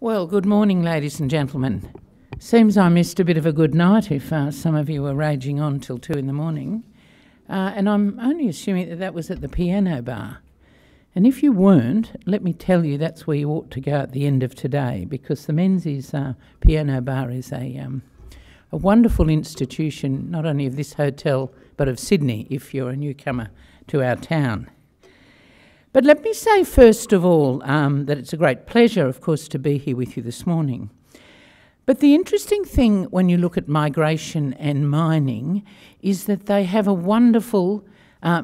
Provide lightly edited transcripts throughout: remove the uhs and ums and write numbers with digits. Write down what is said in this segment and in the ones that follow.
Well, good morning, ladies and gentlemen. Seems I missed a bit of a good night if some of you were raging on till 2 in the morning. And I'm only assuming that that was at the piano bar. And if you weren't, let me tell you that's where you ought to go at the end of today, because the Menzies Piano Bar is a wonderful institution, not only of this hotel, but of Sydney, if you're a newcomer to our town. But let me say first of all that it's a great pleasure, of course, to be here with you this morning. But the interesting thing when you look at migration and mining is that they have a wonderful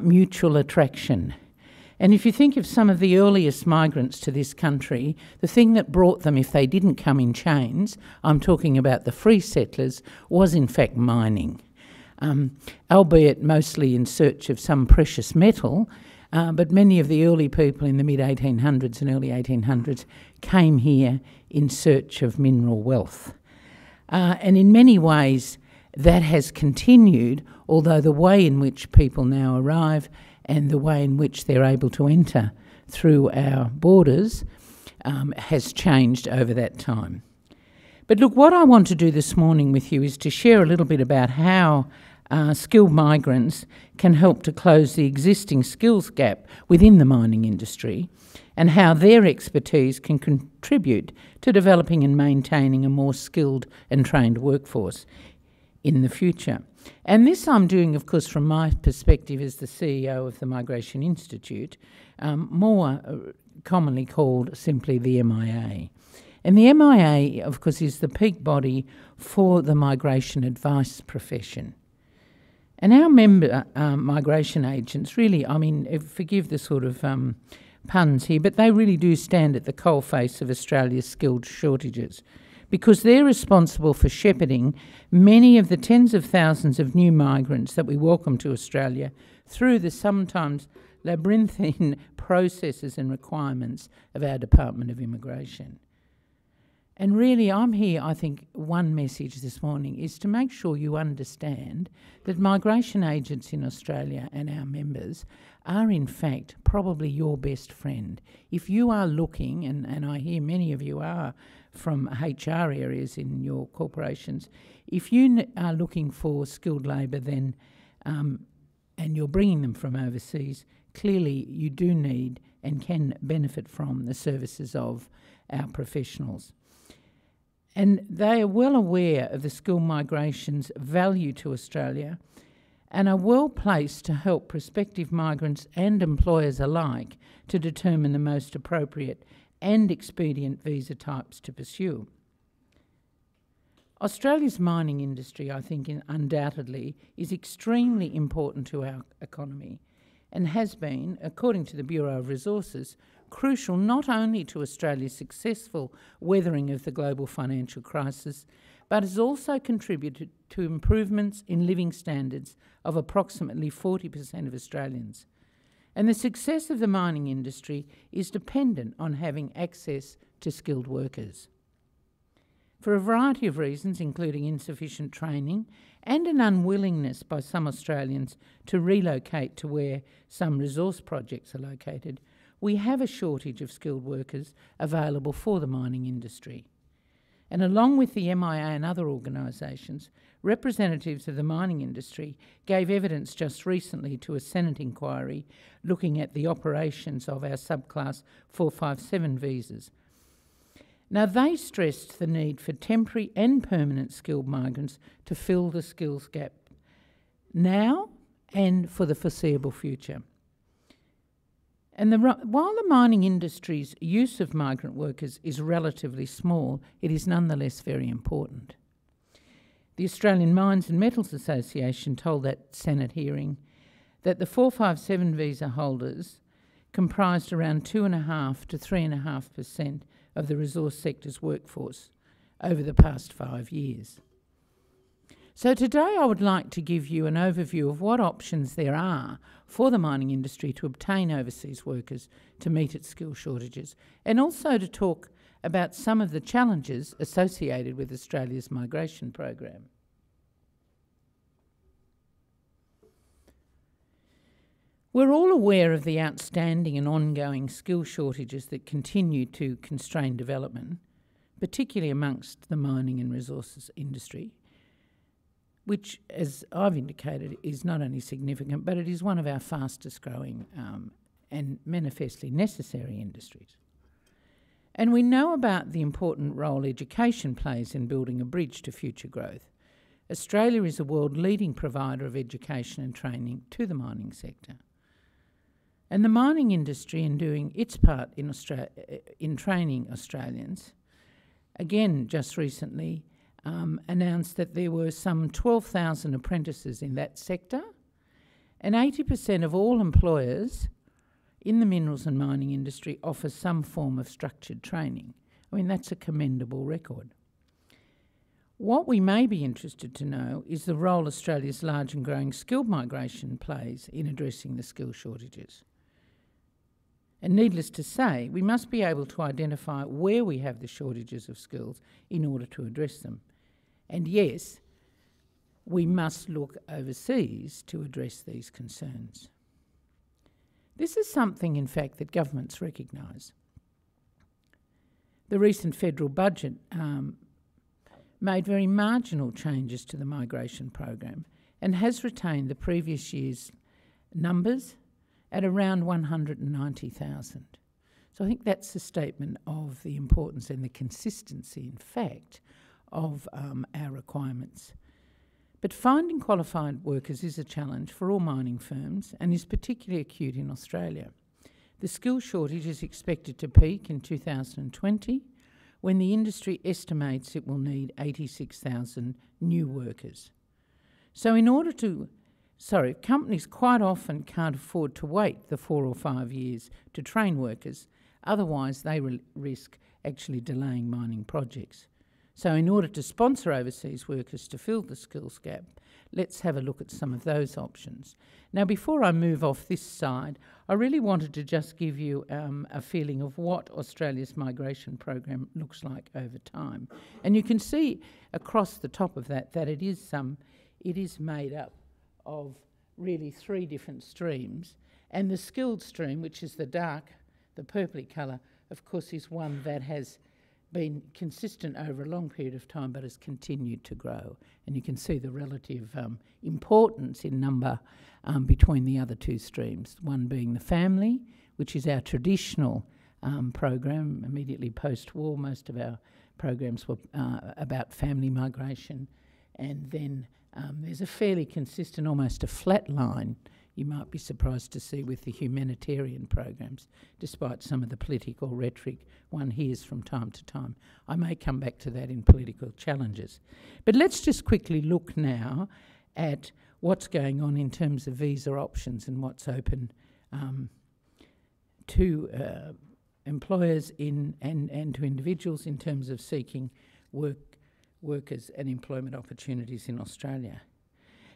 mutual attraction. And if you think of some of the earliest migrants to this country, the thing that brought them, if they didn't come in chains, I'm talking about the free settlers, was in fact mining. Albeit mostly in search of some precious metal, but many of the early people in the mid-1800s and early 1800s came here in search of mineral wealth. And in many ways that has continued, although the way in which people now arrive and the way in which they're able to enter through our borders has changed over that time. But look, what I want to do this morning with you is to share a little bit about how skilled migrants can help to close the existing skills gap within the mining industry and how their expertise can contribute to developing and maintaining a more skilled and trained workforce in the future. And this I'm doing, of course, from my perspective as the CEO of the Migration Institute, more commonly called simply the MIA. And the MIA, of course, is the peak body for the migration advice profession. And our member migration agents really, I mean, forgive the sort of puns here, but they really do stand at the coalface of Australia's skilled shortages because they're responsible for shepherding many of the tens of thousands of new migrants that we welcome to Australia through the sometimes labyrinthine processes and requirements of our Department of Immigration. And really, I'm here, I think, one message this morning is to make sure you understand that migration agents in Australia and our members are, in fact, probably your best friend. If you are looking, and I hear many of you are from HR areas in your corporations, if you are looking for skilled labour then, and you're bringing them from overseas, clearly you do need and can benefit from the services of our professionals. And they are well aware of the skilled migration's value to Australia and are well placed to help prospective migrants and employers alike to determine the most appropriate and expedient visa types to pursue. Australia's mining industry, I think, undoubtedly is extremely important to our economy and has been, according to the Bureau of Resources, crucial not only to Australia's successful weathering of the global financial crisis, but has also contributed to improvements in living standards of approximately 40% of Australians. And the success of the mining industry is dependent on having access to skilled workers. For a variety of reasons, including insufficient training and an unwillingness by some Australians to relocate to where some resource projects are located, we have a shortage of skilled workers available for the mining industry. And along with the MIA and other organisations, representatives of the mining industry gave evidence just recently to a Senate inquiry looking at the operations of our subclass 457 visas. Now, they stressed the need for temporary and permanent skilled migrants to fill the skills gap now and for the foreseeable future. And while the mining industry's use of migrant workers is relatively small, it is nonetheless very important. The Australian Mines and Metals Association told that Senate hearing that the 457 visa holders comprised around 2.5% to 3.5% of the resource sector's workforce over the past 5 years. So today I would like to give you an overview of what options there are for the mining industry to obtain overseas workers to meet its skill shortages, and also to talk about some of the challenges associated with Australia's migration program. We're all aware of the outstanding and ongoing skill shortages that continue to constrain development, particularly amongst the mining and resources industry, which, as I've indicated, is not only significant, but it is one of our fastest growing and manifestly necessary industries. And we know about the important role education plays in building a bridge to future growth. Australia is a world-leading provider of education and training to the mining sector. And the mining industry, in doing its part in training Australians, again just recently announced that there were some 12,000 apprentices in that sector, and 80% of all employers in the minerals and mining industry offer some form of structured training. I mean, that's a commendable record. What we may be interested to know is the role Australia's large and growing skilled migration plays in addressing the skill shortages. And needless to say, we must be able to identify where we have the shortages of skills in order to address them. And yes, we must look overseas to address these concerns. This is something, in fact, that governments recognise. The recent federal budget made very marginal changes to the migration program and has retained the previous year's numbers at around 190,000. So I think that's a statement of the importance and the consistency, in fact, of our requirements. But finding qualified workers is a challenge for all mining firms and is particularly acute in Australia. The skill shortage is expected to peak in 2020, when the industry estimates it will need 86,000 new workers. So companies quite often can't afford to wait the 4 or 5 years to train workers, otherwise they risk actually delaying mining projects. So in order to sponsor overseas workers to fill the skills gap, let's have a look at some of those options. Now, before I move off this side, I really wanted to just give you a feeling of what Australia's migration program looks like over time. And you can see across the top of that it is made up of really 3 different streams. And the skilled stream, which is the purpley colour, of course, is one that has been consistent over a long period of time but has continued to grow. And you can see the relative importance in number between the other 2 streams, one being the family, which is our traditional program immediately post-war. Most of our programs were about family migration, and then there's a fairly consistent, almost a flat line, you might be surprised to see, with the humanitarian programs, despite some of the political rhetoric one hears from time to time. I may come back to that in political challenges. But let's just quickly look now at what's going on in terms of visa options and what's open to employers and to individuals in terms of seeking workers and employment opportunities in Australia.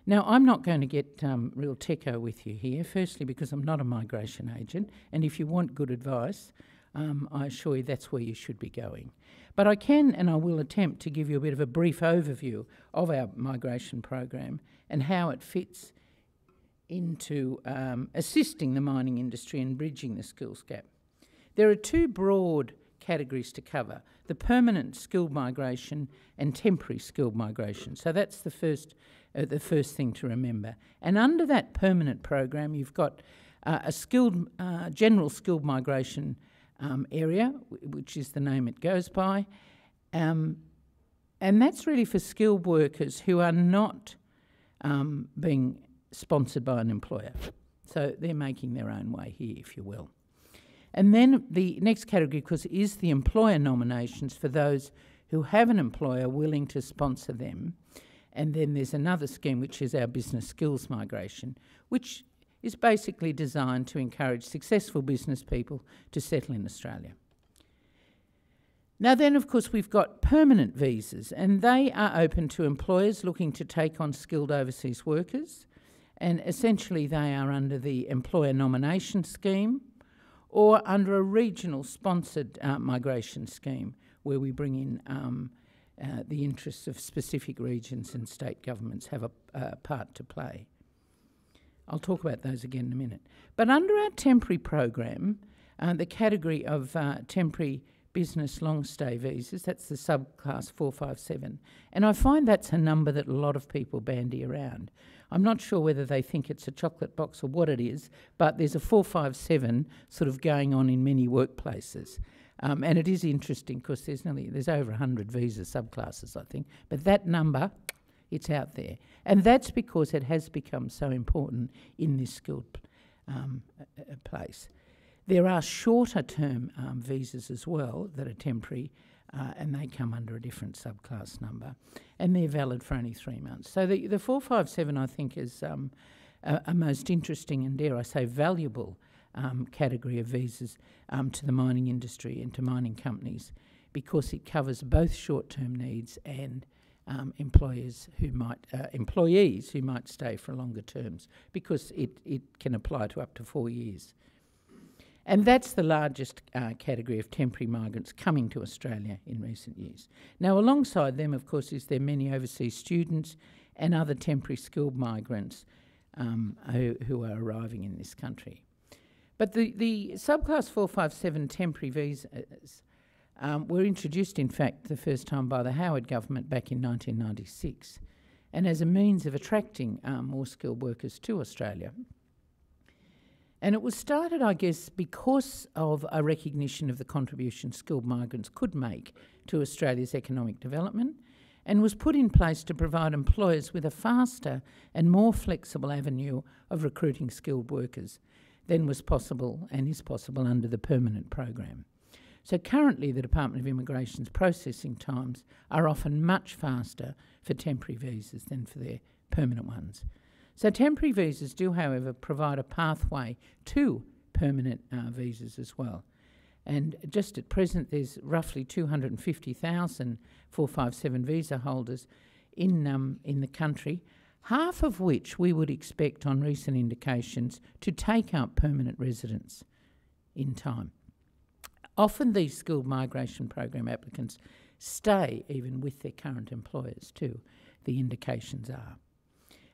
Now, I'm not going to get real techo with you here, firstly because I'm not a migration agent, and if you want good advice, I assure you that's where you should be going. But I can and I will attempt to give you a bit of a brief overview of our migration program and how it fits into assisting the mining industry in bridging the skills gap. There are 2 broad categories to cover: the permanent skilled migration and temporary skilled migration. So that's the first thing to remember. And under that permanent program, you've got a general skilled migration area, which is the name it goes by, and that's really for skilled workers who are not being sponsored by an employer. So they're making their own way here, if you will. And then the next category, of course, is the employer nominations for those who have an employer willing to sponsor them. And then there's another scheme, which is our business skills migration, which is basically designed to encourage successful business people to settle in Australia. Now then, of course, we've got permanent visas, and they are open to employers looking to take on skilled overseas workers, and essentially they are under the employer nomination scheme or under a regional sponsored migration scheme where we bring in the interests of specific regions, and state governments have a part to play. I'll talk about those again in a minute. But under our temporary program, the category of temporary business long stay visas. That's the subclass 457. And I find that's a number that a lot of people bandy around. I'm not sure whether they think it's a chocolate box or what it is, but there's a 457 sort of going on in many workplaces. And it is interesting because there's over 100 visa subclasses, I think. But that number, it's out there. And that's because it has become so important in this skilled place. There are shorter term visas as well that are temporary, and they come under a different subclass number, and they're valid for only 3 months. So the 457, I think, is a most interesting and, dare I say, valuable category of visas to the mining industry and to mining companies, because it covers both short-term needs and employees who might stay for longer terms, because it can apply to up to 4 years. And that's the largest category of temporary migrants coming to Australia in recent years. Now, alongside them, of course, is there many overseas students and other temporary skilled migrants who are arriving in this country. But the subclass 457 temporary visas were introduced, in fact, the first time by the Howard government back in 1996, and as a means of attracting more skilled workers to Australia. And it was started, I guess, because of a recognition of the contribution skilled migrants could make to Australia's economic development, and was put in place to provide employers with a faster and more flexible avenue of recruiting skilled workers than was possible and is possible under the permanent program. So currently the Department of Immigration's processing times are often much faster for temporary visas than for their permanent ones. So temporary visas do, however, provide a pathway to permanent visas as well. And just at present, there's roughly 250,000 457 visa holders in the country, half of which we would expect on recent indications to take up permanent residence in time. Often these skilled migration program applicants stay even with their current employers too, the indications are.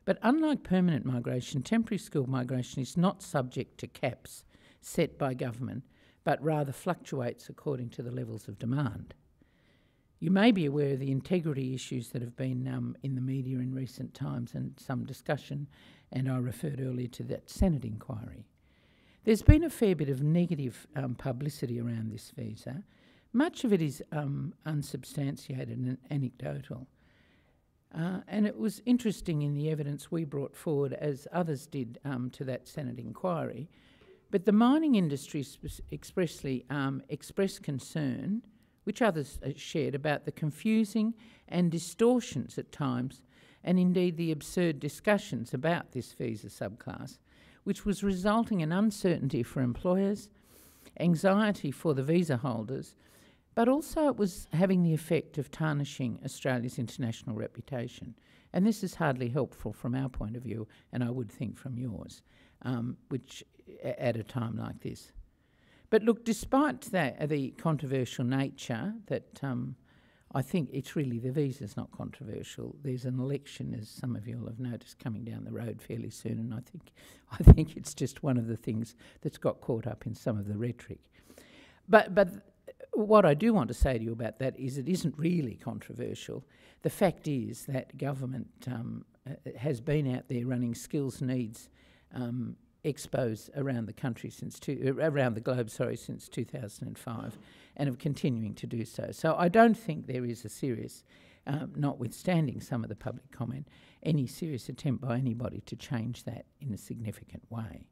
But unlike permanent migration, temporary skilled migration is not subject to caps set by government, but rather fluctuates according to the levels of demand. You may be aware of the integrity issues that have been in the media in recent times and some discussion, and I referred earlier to that Senate inquiry. There's been a fair bit of negative publicity around this visa. Much of it is unsubstantiated and anecdotal. And it was interesting in the evidence we brought forward, as others did to that Senate inquiry. But the mining industry expressly expressed concern, which others shared, about the confusing and distortions at times, and indeed the absurd discussions about this visa subclass, which was resulting in uncertainty for employers, anxiety for the visa holders, but also it was having the effect of tarnishing Australia's international reputation. And this is hardly helpful from our point of view, and I would think from yours, which at a time like this. But look, despite that, the controversial nature that I think it's really, the visa's not controversial. There's an election, as some of you will have noticed, coming down the road fairly soon, and I think it's just one of the things that's got caught up in some of the rhetoric. But what I do want to say to you about that is it isn't really controversial. The fact is that government has been out there running skills needs expos around the country around the globe, since 2005, and of continuing to do so. So I don't think there is a serious, notwithstanding some of the public comment, any serious attempt by anybody to change that in a significant way.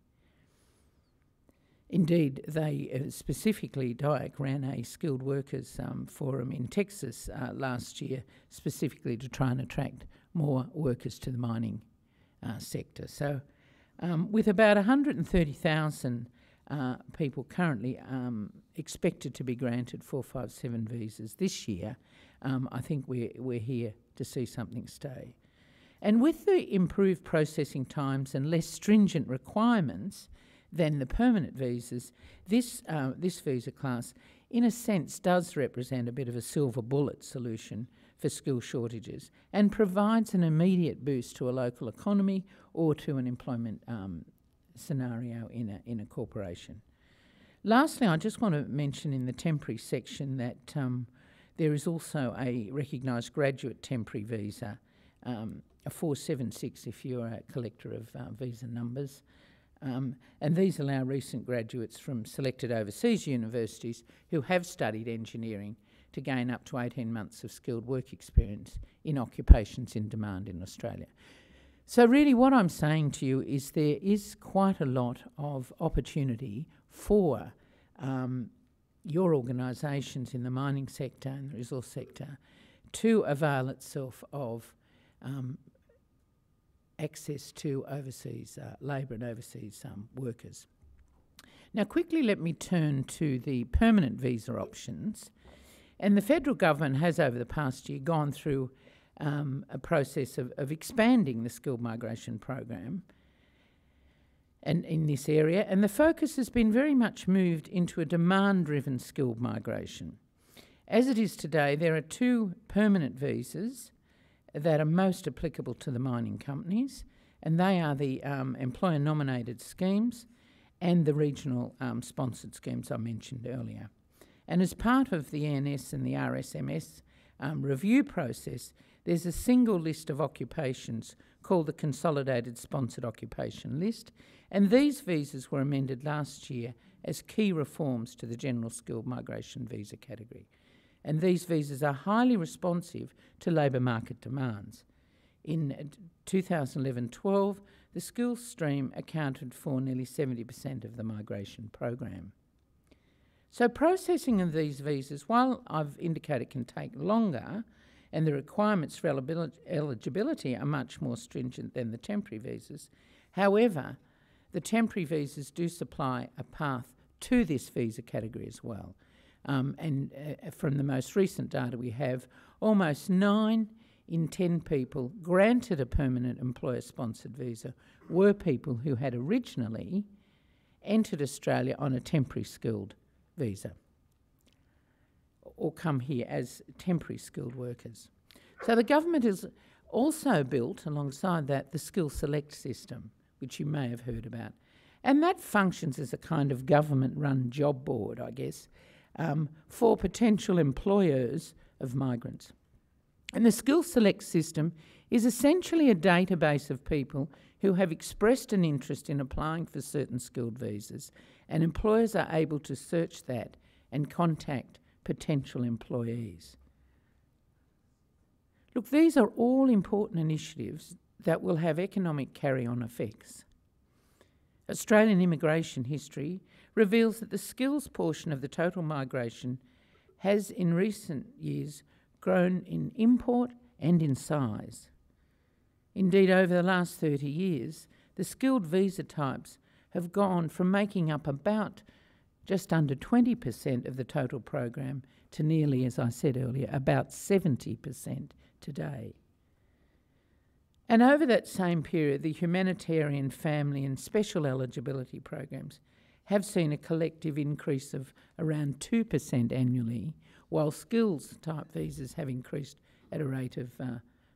Indeed, they specifically, DIAC ran a skilled workers forum in Texas last year, specifically to try and attract more workers to the mining sector. So with about 130,000 people currently expected to be granted 457 visas this year, I think we're here to see something stay. And with the improved processing times and less stringent requirements than the permanent visas, this visa class, in a sense, does represent a bit of a silver bullet solution for skill shortages and provides an immediate boost to a local economy or to an employment scenario in a corporation. Lastly, I just want to mention in the temporary section that there is also a recognised graduate temporary visa, a 476 if you're a collector of visa numbers. And these allow recent graduates from selected overseas universities who have studied engineering to gain up to 18 months of skilled work experience in occupations in demand in Australia. So really what I'm saying to you is there is quite a lot of opportunity for your organisations in the mining sector and the resource sector to avail itself of access to overseas labour and overseas workers. Now quickly let me turn to the permanent visa options. And the federal government has over the past year gone through a process of expanding the skilled migration program and in this area, and the focus has been very much moved into a demand-driven skilled migration. As it is today, there are two permanent visas that are most applicable to the mining companies, and they are the employer-nominated schemes and the regional sponsored schemes I mentioned earlier. And as part of the ENS and the RSMS review process, there's a single list of occupations called the Consolidated Sponsored Occupation List, and these visas were amended last year as key reforms to the General Skilled Migration Visa category. And these visas are highly responsive to labour market demands. In 2011-12, the skills stream accounted for nearly 70% of the migration program. So processing of these visas, while I've indicated can take longer and the requirements for eligibility are much more stringent than the temporary visas, however, the temporary visas do supply a path to this visa category as well. From the most recent data we have, almost 9 in 10 people granted a permanent employer-sponsored visa were people who had originally entered Australia on a temporary skilled visa or come here as temporary skilled workers. So the government has also built, alongside that, the Skill Select system, which you may have heard about. And that functions as a kind of government-run job board, I guess, for potential employers of migrants. And the Skill Select system is essentially a database of people who have expressed an interest in applying for certain skilled visas, and employers are able to search that and contact potential employees. Look, these are all important initiatives that will have economic carry-on effects. Australian immigration history reveals that the skills portion of the total migration has in recent years grown in import and in size. Indeed, over the last 30 years, the skilled visa types have gone from making up about just under 20% of the total program to nearly, as I said earlier, about 70% today. And over that same period, the humanitarian, family and special eligibility programs have seen a collective increase of around 2% annually, while skills type visas have increased at a rate of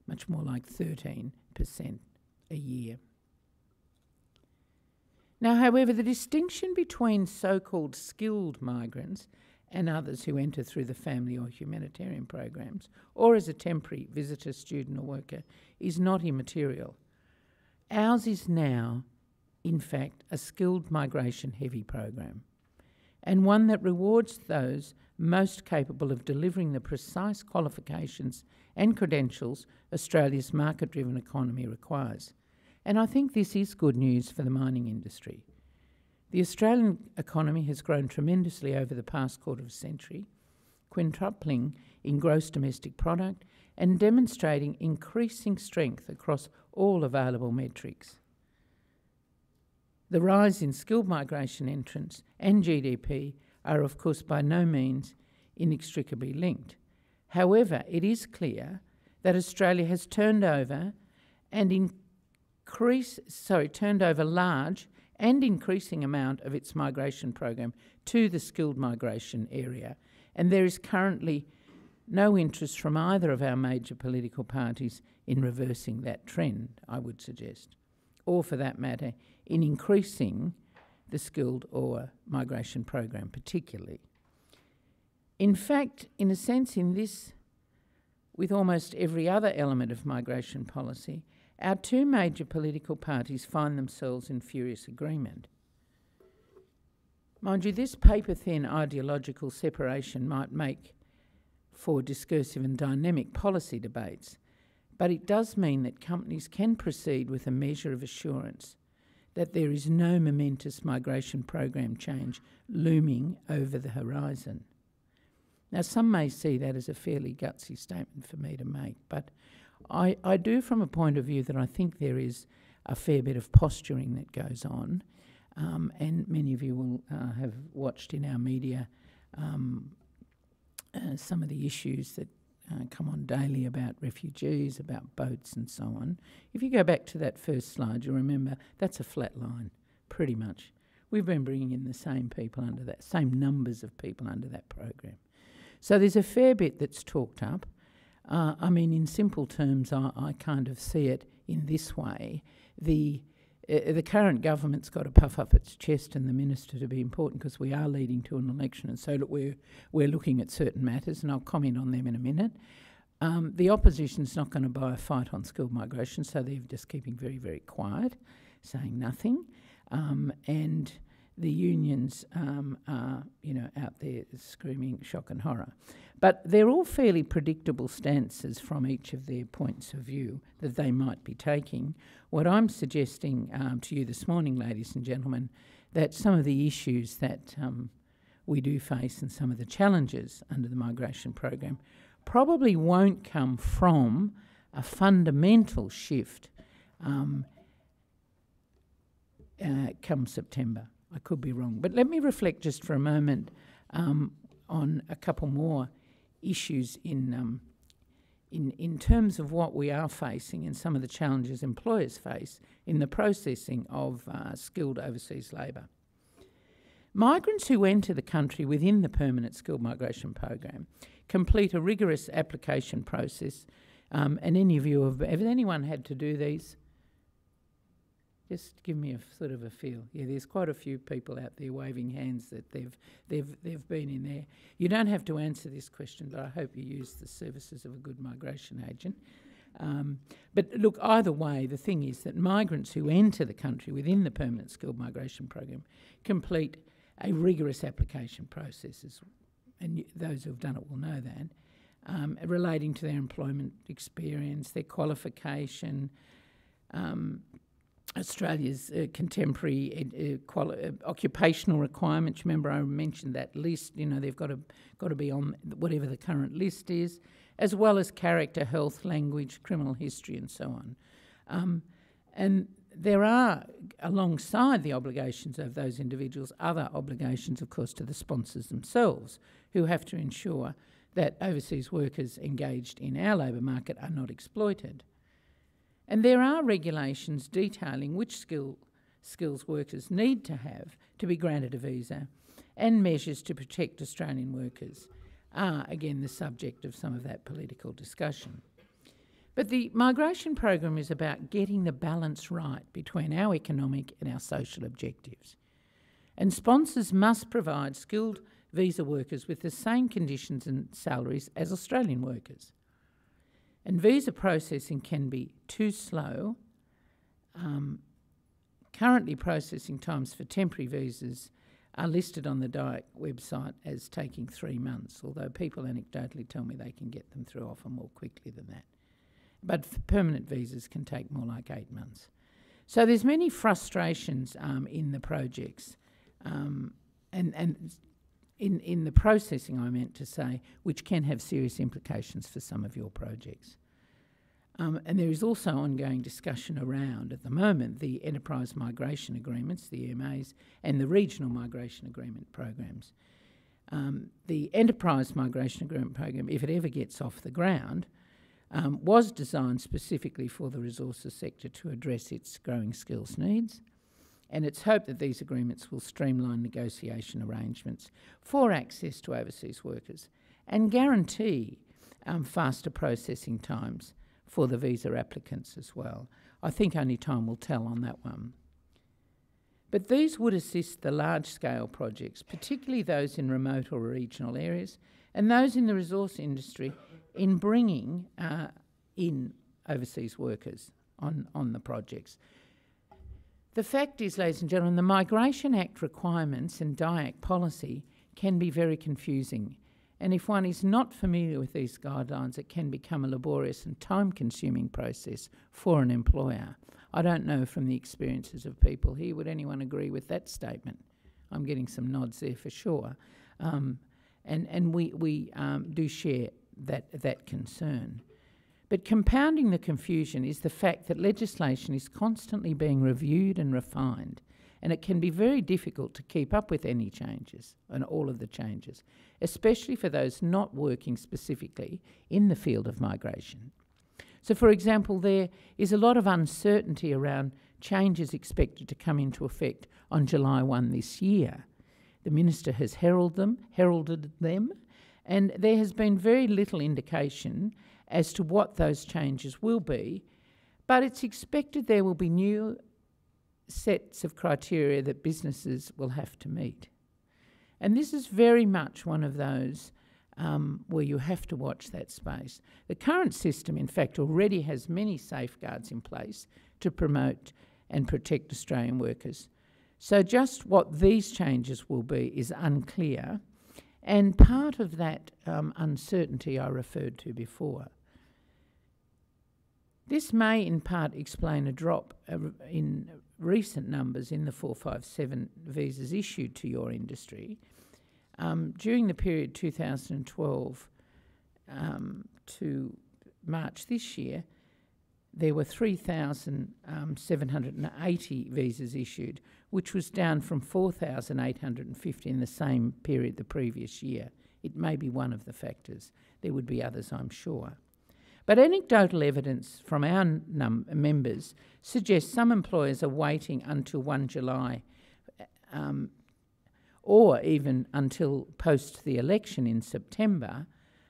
much more like 13% a year. Now, however, the distinction between so-called skilled migrants and others who enter through the family or humanitarian programs, or as a temporary visitor, student or worker, is not immaterial. Ours is now, in fact, a skilled migration-heavy program, and one that rewards those most capable of delivering the precise qualifications and credentials Australia's market-driven economy requires. And I think this is good news for the mining industry. The Australian economy has grown tremendously over the past quarter of a century, quintupling in gross domestic product and demonstrating increasing strength across all available metrics. The rise in skilled migration entrants and GDP are, of course, by no means inextricably linked. However, it is clear that Australia has turned over large and increasing amount of its migration program to the skilled migration area, and there is currently no interest from either of our major political parties in reversing that trend, I would suggest, or for that matter, in increasing the skilled or migration program particularly. In fact, in a sense, in this, with almost every other element of migration policy, our two major political parties find themselves in furious agreement. Mind you, this paper-thin ideological separation might make for discursive and dynamic policy debates, but it does mean that companies can proceed with a measure of assurance that there is no momentous migration program change looming over the horizon. Now, some may see that as a fairly gutsy statement for me to make, but I do from a point of view that I think there is a fair bit of posturing that goes on, and many of you will have watched in our media some of the issues that come on daily about refugees, about boats and so on. If you go back to that first slide, you'll remember that's a flat line, pretty much. We've been bringing in the same people under that, same numbers of people under that program. So there's a fair bit that's talked up. I mean, in simple terms, I kind of see it in this way. The current government's got to puff up its chest and the minister to be important because we are leading to an election, and so that we're looking at certain matters, and I'll comment on them in a minute. The opposition's not going to buy a fight on skilled migration, so they're just keeping very, very quiet, saying nothing. And the unions are, out there screaming shock and horror. But they're all fairly predictable stances from each of their points of view that they might be taking. What I'm suggesting to you this morning, ladies and gentlemen, that some of the issues that we do face and some of the challenges under the migration program probably won't come from a fundamental shift come September. I could be wrong. But let me reflect just for a moment on a couple more issues in terms of what we are facing and some of the challenges employers face in the processing of skilled overseas labour. Migrants who enter the country within the permanent skilled migration program complete a rigorous application process. And any of you have anyone had to do these? Just give me a sort of a feel. Yeah, there's quite a few people out there waving hands that they've been in there. You don't have to answer this question, but I hope you use the services of a good migration agent. But look, either way, the thing is that migrants who enter the country within the permanent skilled migration program complete a rigorous application process, and those who have done it will know that, relating to their employment experience, their qualification, Australia's contemporary occupational requirements. Remember, I mentioned that list. They've got to be on whatever the current list is, as well as character, health, language, criminal history, and so on. And there are, alongside the obligations of those individuals, other obligations, of course, to the sponsors themselves, who have to ensure that overseas workers engaged in our labour market are not exploited. And there are regulations detailing which skills workers need to have to be granted a visa, and measures to protect Australian workers are, again, the subject of some of that political discussion. But the migration program is about getting the balance right between our economic and our social objectives. And sponsors must provide skilled visa workers with the same conditions and salaries as Australian workers. And visa processing can be too slow. Currently, processing times for temporary visas are listed on the DIAC website as taking 3 months, although people anecdotally tell me they can get them through often more quickly than that. But for permanent visas can take more like 8 months. So there's many frustrations in the projects, and in the processing, I meant to say, which can have serious implications for some of your projects. And there is also ongoing discussion around, at the moment, the Enterprise Migration Agreements, the EMAs, and the Regional Migration Agreement programs. The Enterprise Migration Agreement program, if it ever gets off the ground, was designed specifically for the resources sector to address its growing skills needs. And it's hoped that these agreements will streamline negotiation arrangements for access to overseas workers and guarantee faster processing times for the visa applicants as well. I think only time will tell on that one. But these would assist the large-scale projects, particularly those in remote or regional areas, and those in the resource industry in bringing in overseas workers on the projects. The fact is, ladies and gentlemen, the Migration Act requirements and DIAC policy can be very confusing. And if one is not familiar with these guidelines, it can become a laborious and time-consuming process for an employer. I don't know from the experiences of people here, would anyone agree with that statement? I'm getting some nods there for sure. And we do share that concern. But compounding the confusion is the fact that legislation is constantly being reviewed and refined, and it can be very difficult to keep up with any changes and all of the changes, especially for those not working specifically in the field of migration. So, for example, there is a lot of uncertainty around changes expected to come into effect on July 1 this year. The Minister has heralded them, and there has been very little indication as to what those changes will be, but it's expected there will be new sets of criteria that businesses will have to meet. And this is very much one of those where you have to watch that space. The current system, in fact, already has many safeguards in place to promote and protect Australian workers. So just what these changes will be is unclear, and part of that uncertainty I referred to before. This may in part explain a drop in recent numbers in the 457 visas issued to your industry. During the period 2012 to March this year, there were 3,780 visas issued, which was down from 4,850 in the same period the previous year. It may be one of the factors. There would be others, I'm sure. But anecdotal evidence from our members suggests some employers are waiting until 1 July or even until post the election in September,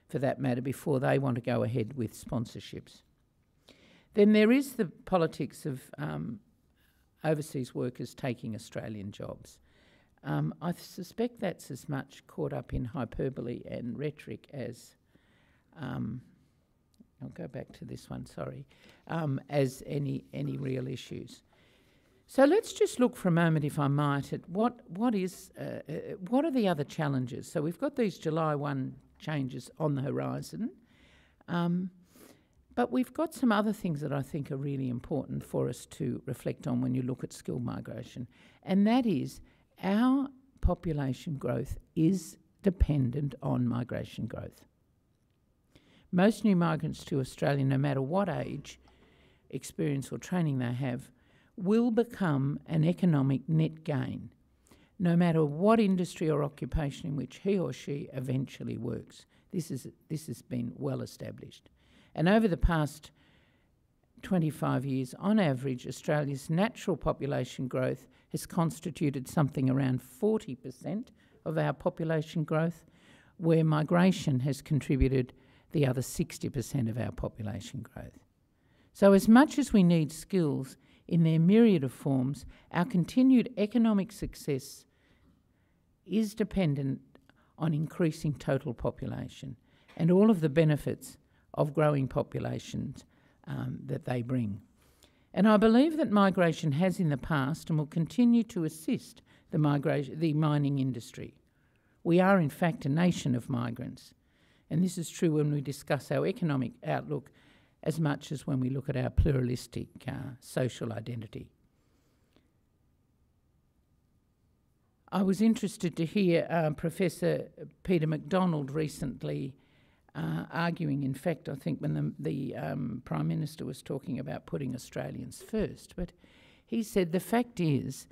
for that matter, before they want to go ahead with sponsorships. Then there is the politics of overseas workers taking Australian jobs. I suspect that's as much caught up in hyperbole and rhetoric as... I'll go back to this one, sorry, as any real issues. So let's just look for a moment, if I might, at what are the other challenges. So we've got these July 1 changes on the horizon, but we've got some other things that I think are really important for us to reflect on when you look at skilled migration, and that is our population growth is dependent on migration growth. Most new migrants to Australia, no matter what age, experience or training they have, will become an economic net gain, no matter what industry or occupation in which he or she eventually works. This has been well established. And over the past 25 years, on average, Australia's natural population growth has constituted something around 40% of our population growth, where migration has contributed the other 60% of our population growth. So as much as we need skills in their myriad of forms, our continued economic success is dependent on increasing total population and all of the benefits of growing populations that they bring. And I believe that migration has in the past and will continue to assist the mining industry. We are in fact a nation of migrants. And this is true when we discuss our economic outlook as much as when we look at our pluralistic social identity. I was interested to hear Professor Peter MacDonald recently arguing, in fact, I think when the Prime Minister was talking about putting Australians first, but he said the fact is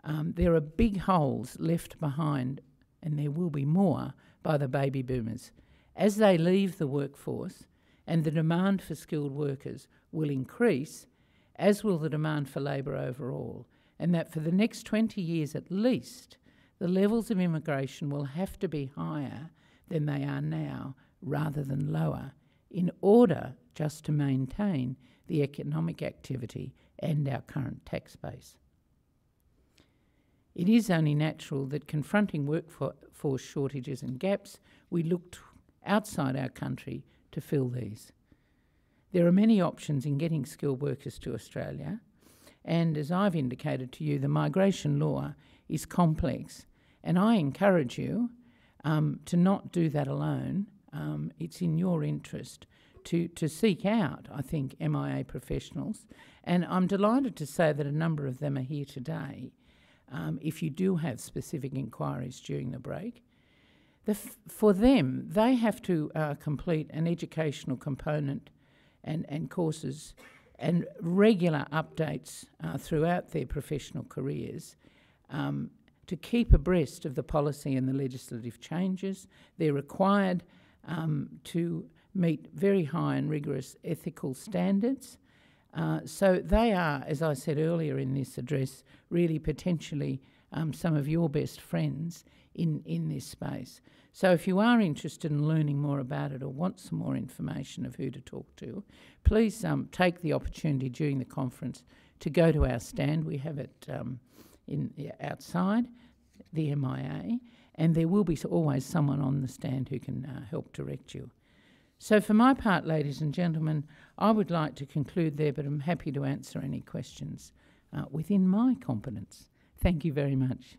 there are big holes left behind, and there will be more, by the baby boomers. As they leave the workforce and the demand for skilled workers will increase, as will the demand for labour overall, and that for the next 20 years at least, the levels of immigration will have to be higher than they are now rather than lower in order just to maintain the economic activity and our current tax base. It is only natural that confronting workforce shortages and gaps, we looked outside our country to fill these. There are many options in getting skilled workers to Australia, and as I've indicated to you, the migration law is complex, and I encourage you to not do that alone. It's in your interest to seek out, I think, MIA professionals, and I'm delighted to say that a number of them are here today. If you do have specific inquiries during the break, for them, they have to complete an educational component and courses and regular updates throughout their professional careers to keep abreast of the policy and the legislative changes. They're required to meet very high and rigorous ethical standards. So they are, as I said earlier in this address, really potentially some of your best friends in this space. So if you are interested in learning more about it or want some more information of who to talk to, please take the opportunity during the conference to go to our stand. We have it outside the MIA, and there will be always someone on the stand who can help direct you. So for my part, ladies and gentlemen, I would like to conclude there, but I'm happy to answer any questions within my competence. Thank you very much.